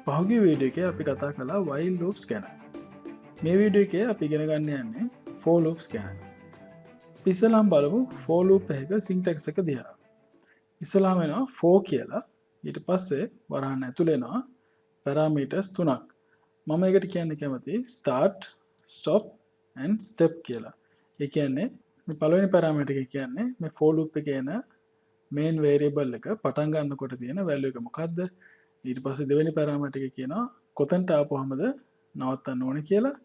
පහුගිය වීඩියෝ එකේ අපි කතා කළා while loops ගැන. මේ වීඩියෝ එකේ අපි ඉගෙන ගන්න යන්නේ for loops ගැන. ඉස්සෙල්ලාම බලමු for loop එකක syntax එක දිහා. ඉස්සෙල්ලාම එනවා for කියලා. ඊට පස්සේ වරහන් ඇතුළේ එනවා parameters තුනක්. මම ඒකට කියන්න කැමති start, stop and step කියලා. ඒ කියන්නේ මේ පළවෙනි parameter එක කියන්නේ මේ for loop එකේ එන main variable එක පටන් ගන්නකොට තියෙන value එක මොකක්ද? ඊට පස්සේ දෙවෙනි parameter එක කියනවා කොතනට ආපුවමද නවත්තන්න ඕනේ කියලා.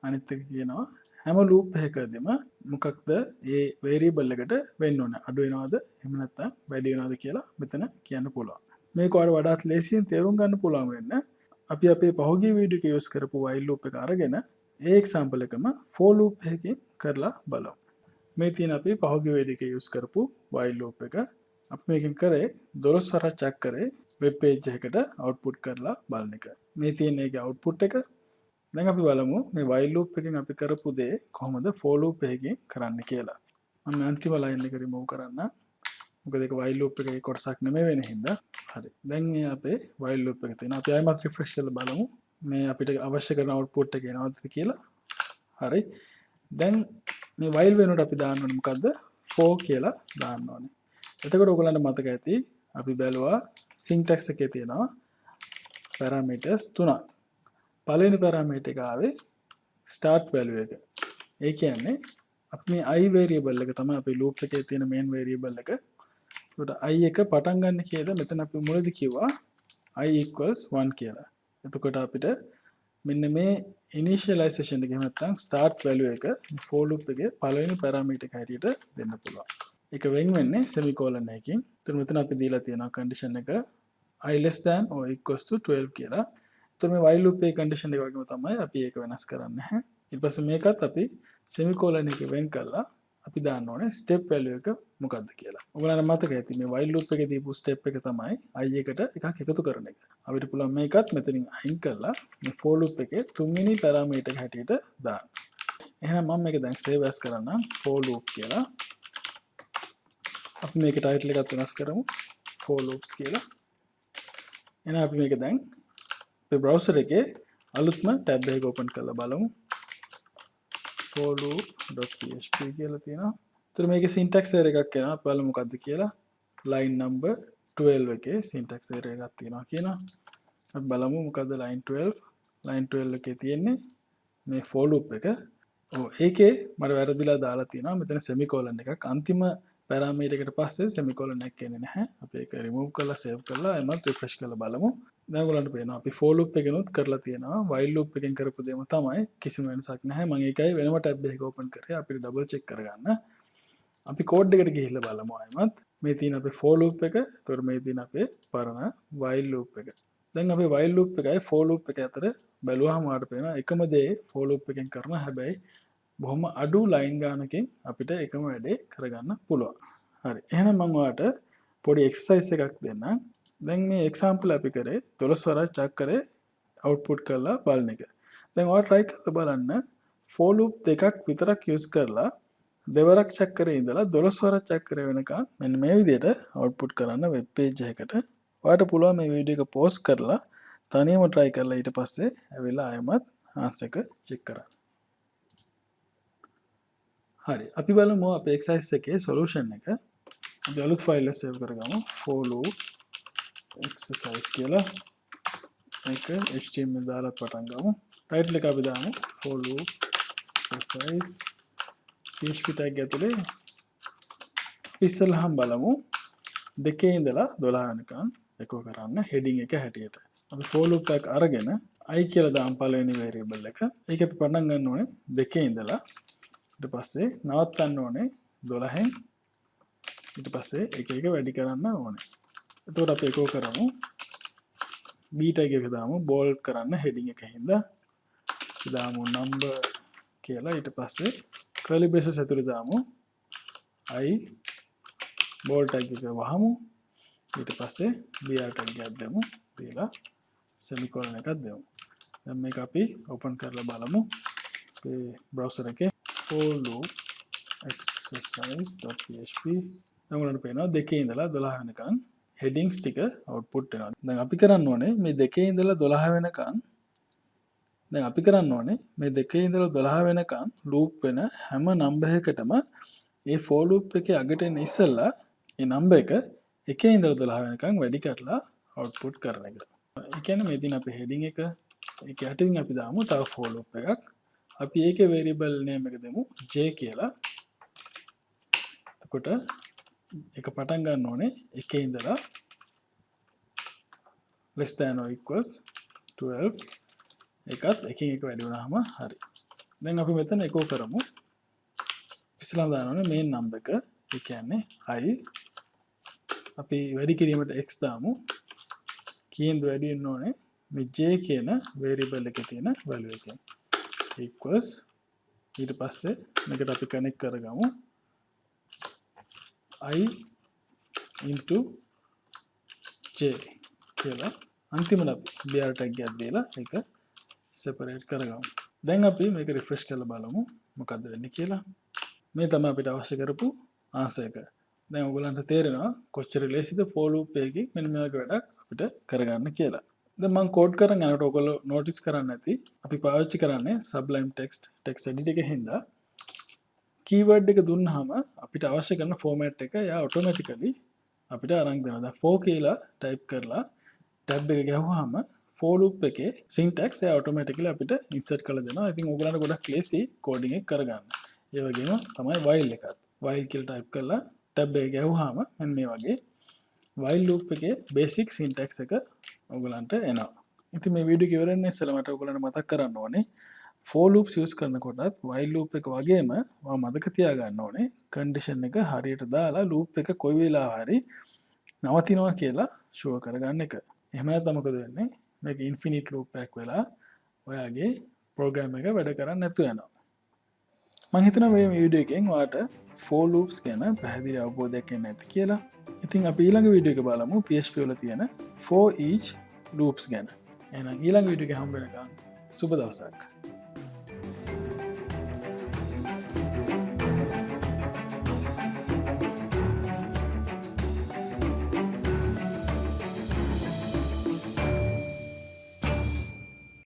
අනිත් එක කියනවා හැම loop එකකදීම මොකක්ද ඒ variable එකට වෙන්න ඕනේ. අඩු වෙනවද එහෙම නැත්නම් වැඩි වෙනවද කියලා මෙතන කියන්න පුළුවන්. මේක ඔයාලට වඩාත් ලේසියෙන් තේරුම් ගන්න පුළුවන් වෙන්න අපි අපේ පහුගිය වීඩියෝ එක යූස් කරපු while loop එක අරගෙන ඒ එක්සැම්පල් එකම for loop එකකින් කරලා බලමු. මේ තියෙන අපි පහුගිය වීඩියෝ එකේ යූස් කරපු while loop එක. අපි මේකෙන් කරේ 12 වරක් චෙක් කරේ වෙබ් පේජ් එකකට අවුට්පුට් කරලා බලන එක. මේ තියෙන එකේ අවුට්පුට් එක. දැන් අපි බලමු මේ while loop එකෙන් අපි කරපු දේ කොහොමද for loop එකකින් කරන්න කියලා. මම අන්තිම ලයින් එක රිමූව් කරන්න. මොකද ඒක while loop එකේ කොටසක් නෙමෙයි වෙන හින්දා. හරි. දැන් මේ අපේ while loop එක තියෙනවා. අපි ආයෙමත් රිෆ්‍රෙෂ් කරලා බලමු. මේ අපිට අවශ්‍ය කරන අවුට්පුට් එක එනවද කියලා. හරි. දැන් මේ while වෙනුවට අපි දාන්න ඕනේ මොකද්ද? for කියලා දාන්න ඕනේ. එතකොට ඔයගලන්ට මතක ඇති අපි බැලුවා syntax එකේ තියෙනවා parameters තුනක්. පළවෙනි parameter එක ආවේ start value එක. ඒ කියන්නේ අපි මේ I variable එක තමයි අපේ loop එකේ තියෙන main variable එක. ඒකට I එක පටන් ගන්න කීයද? මෙතන අපි මුලදී කිව්වා I equals 1 කියලා. එතකොට අපිට මෙන්න මේ initialization එක එහෙම නැත්නම් start value එක for loop එකේ පළවෙනි parameter එක හැටියට දෙන්න පුළුවන්. එක වෙන් වෙන්නේ semicolon එකකින්. එතන මෙතන අපි දීලා තියෙනවා condition එක I less than or equals to 12 කියලා. එතකොට මේ while loop එකේ condition එක වගේම තමයි අපි ඒක වෙනස් කරන්නේ නැහැ. ඊට පස්සේ මේකත් අපි semicolon එකේ වෙන් කරලා අපි දාන්න ඕනේ step value එක මොකක්ද කියලා. ඔයගොල්ලන්ට මතක ඇති මේ while loop එකේ දීපු step එක තමයි I එකට එකක් එකතු කරන එක. අපිට පුළුවන් මේකත් මෙතනින් අයින් කරලා මේ for loop එකේ තුන්වෙනි parameter එක හැටියට දාන්න. එහෙනම් මම මේක දැන් save as කරන්නම් for loop කියලා. අපි මේක ටයිටල් එකත් වෙනස් කරමු for loops කියලා. එහෙනම් අපි මේක දැන් අපේ browser එකේ අලුත්ම tab එක open කරලා බලමු. for loop.php කියලා තියෙනවා. ඒතර මේකේ syntax error එකක් එනවා. අපි බලමු මොකද්ද කියලා. line number 12 එකේ syntax error එකක් තියෙනවා කියනවා. අපි බලමු මොකද්ද line 12. line 12 එකේ තියෙන්නේ මේ for loop එක. ඔව් ඒකේ මට වැරදිලා දාලා තියෙනවා. මෙතන semicolon එකක්. අන්තිම parameter එකට පස්සේ semicolon එකක් එන්නේ නැහැ. අපි ඒක remove කරලා save කරලා එමත් refresh කරලා බලමු. දැන් ඔයගලන්ට පේනවා අපි for loop එකනොත් කරලා තියෙනවා. while loop එකෙන් කරපු දේම තමයි. කිසිම වෙනසක් නැහැ. මම ඒකයි වෙනම tab එකක open කරේ. අපිට double check කරගන්න. අපි code එකට ගිහිල්ලා බලමු ආයෙමත්. මේ තියෙන අපේ for loop එක. එතකොට මේ තියෙන අපේ පරණ while loop එක. දැන් අපේ while loop එකයි for loop එක අතර බැලුවාම ඔයාලට පේනවා එකම දේ for loop එකෙන් කරන හැබැයි බොහොම අඩු ලයින් ගානකින් අපිට එකම වැඩේ කරගන්න පුළුවන්. හරි. එහෙනම් මම ඔයාලට පොඩි එක්සර්සයිස් එකක් දෙන්නම්. දැන් මේ එක්සැම්පල් අපි කරේ 12 වරක් චෙක් කරේ අවුට්පුට් කරලා බලන එක. දැන් ඔයාලා try කරලා බලන්න for loop දෙකක් විතරක් use කරලා දෙවරක් චෙක් කරේ ඉඳලා 12 වරක් චෙක් කරේ වෙනකන් මෙන්න මේ විදිහට අවුට්පුට් කරන්න වෙබ් පේජ් එකකට. ඔයාලට පුළුවන් මේ වීඩියෝ එක පෝස් කරලා තනියම try කරලා ඊට පස්සේ ඇවිල්ලා ආයෙමත් ආන්සර් එක චෙක් කරන්න. හරි අපි බලමු අපේ එක්සර්සයිස් එකේ සොලියුෂන් එක. අපි අලුත් ෆයිල් එක සේව් කරගමු for loop exercise කියලා. ඒක HTML දාලා පටන් ගමු. ටයිටල් එක අපි දාමු for loop exercise. PHP tag ඇතුලේ ඉස්සෙල්ලාම බලමු 2 ඉඳලා 12 වෙනකන් එකෝ කරන්න heading එක හැටියට. අපි for loop එකක් අරගෙන I කියලා දාමු පළවෙනි variable එක. ඒක අපි පටන් ගන්න ඕනේ 2 ඉඳලා ඊට පස්සේ නවත්තන්න ඕනේ 12න් ඊට පස්සේ එක එක වැඩි කරන්න ඕනේ. එතකොට අපි එකෝ කරමු b tag එක දාමු bold කරන්න heading එකකින්ද දාමු number කියලා ඊට පස්සේ curly braces ඇතුලේ දාමු I bold tag එක වහමු ඊට පස්සේ br tag එකක් දෙමු දීලා semicolon එකක් දෙමු. දැන් මේක අපි open කරලා බලමු අපේ browser එකේ for loop exercise.php. ඔයාලට පේනවා 2 ඉඳලා 12 වෙනකන් හෙඩිංස් ටික අවුට්පුට් වෙනවා. දැන් අපි කරන්න ඕනේ මේ දෙකේ ඉඳලා 12 වෙනකන් දැන් අපි කරන්න ඕනේ මේ දෙකේ ඉඳලා 12 වෙනකන් ලූප් වෙන හැම නම්බර් එකකටම ඒ for loop එකේ අගට එන ඉස්සෙල්ලා ඒ නම්බර් එක එකේ ඉඳලා 12 වෙනකන් වැඩි කරලා අවුට්පුට් කරන එක. ඒ කියන්නේ මේ දින අපි හෙඩින් එක ඒක යටින් අපි දාමු තව for loop එකක්. අපි ඒකේ variable name එක දෙමු j කියලා. එතකොට එක පටන් ගන්න ඕනේ එකේ ඉඳලා less than or equals 12 එකත් එකින් එක වැඩි වුණාම හරි. දැන් අපි මෙතන echo කරමු. ඉස්සෙල්ලා දාන්න ඕනේ main number එක. ඒ කියන්නේ i අපි වැඩි කිරීමට x දාමු. කීයෙන් වැඩි වෙන්න ඕනේ මේ j කියන variable එකේ තියෙන value එකෙන්. equals ඊට පස්සේ මේකට අපි connect කරගමු i into j කියලා අන්තිමට අපි br tag එකක් දීලා ඒක separate කරගමු. දැන් අපි මේක refresh කරලා බලමු මොකද්ද වෙන්නේ කියලා. මේ තමයි අපිට අවශ්‍ය කරපු answer එක. දැන් ඔයගලන්ට තේරෙනවා කොච්චර ලේසිද for loop එකකින් මෙන්න මේ වගේ වැඩක් අපිට කරගන්න කියලා. දැන් මම කෝඩ් කරන් යනකොට ඔයගොල්ලෝ notice කරන්න ඇති අපි පාවිච්චි කරන්නේ sublime text editor එකේ හින්දා keyword එක දුන්නාම අපිට අවශ්‍ය කරන format එක යා automatically අපිට අරන් දෙනවා. දැන් for කියලා type කරලා tab එක ගැහුවාම for loop එකේ syntax එයා automatically අපිට insert කරලා දෙනවා. ඉතින් ඔයගලන්ට ගොඩක් lazy coding එක කරගන්න. ඒ වගේම තමයි while එකත්. while කියලා type කරලා tab එක ගැහුවාම මෙන්න මේ වගේ while loop එකේ basic syntax එක ඔයගලන්ට එනවා. ඉතින් මේ වීඩියෝ එක ඉවර වෙන්න ඉස්සෙල්ලා මට ඔයගලන්ට මතක් කරන්න ඕනේ for loops use කරනකොටත් while loop එක වගේම ඔයා මතක තියාගන්න ඕනේ condition එක හරියට දාලා loop එක කොයි වෙලාව හරි නවතිනවා කියලා ෂුවර් කරගන්න එක. එහෙම නැත්නම් මොකද වෙන්නේ? මේක infinite loop එකක් වෙලා ඔයාගේ program එක වැඩ කරන්නේ නැතුව යනවා. මම හිතනවා මේ වීඩියෝ එකෙන් ඔයාලට for loops ගැන පැහැදිලි අවබෝධයක් එන්න ඇති කියලා. ඉතින් අපි ඊළඟ වීඩියෝ එක බලමු PHP වල තියෙන for each loops ගැන. එහෙනම් ඊළඟ වීඩියෝ එක හම්බ වෙනකන් සුබ දවසක්.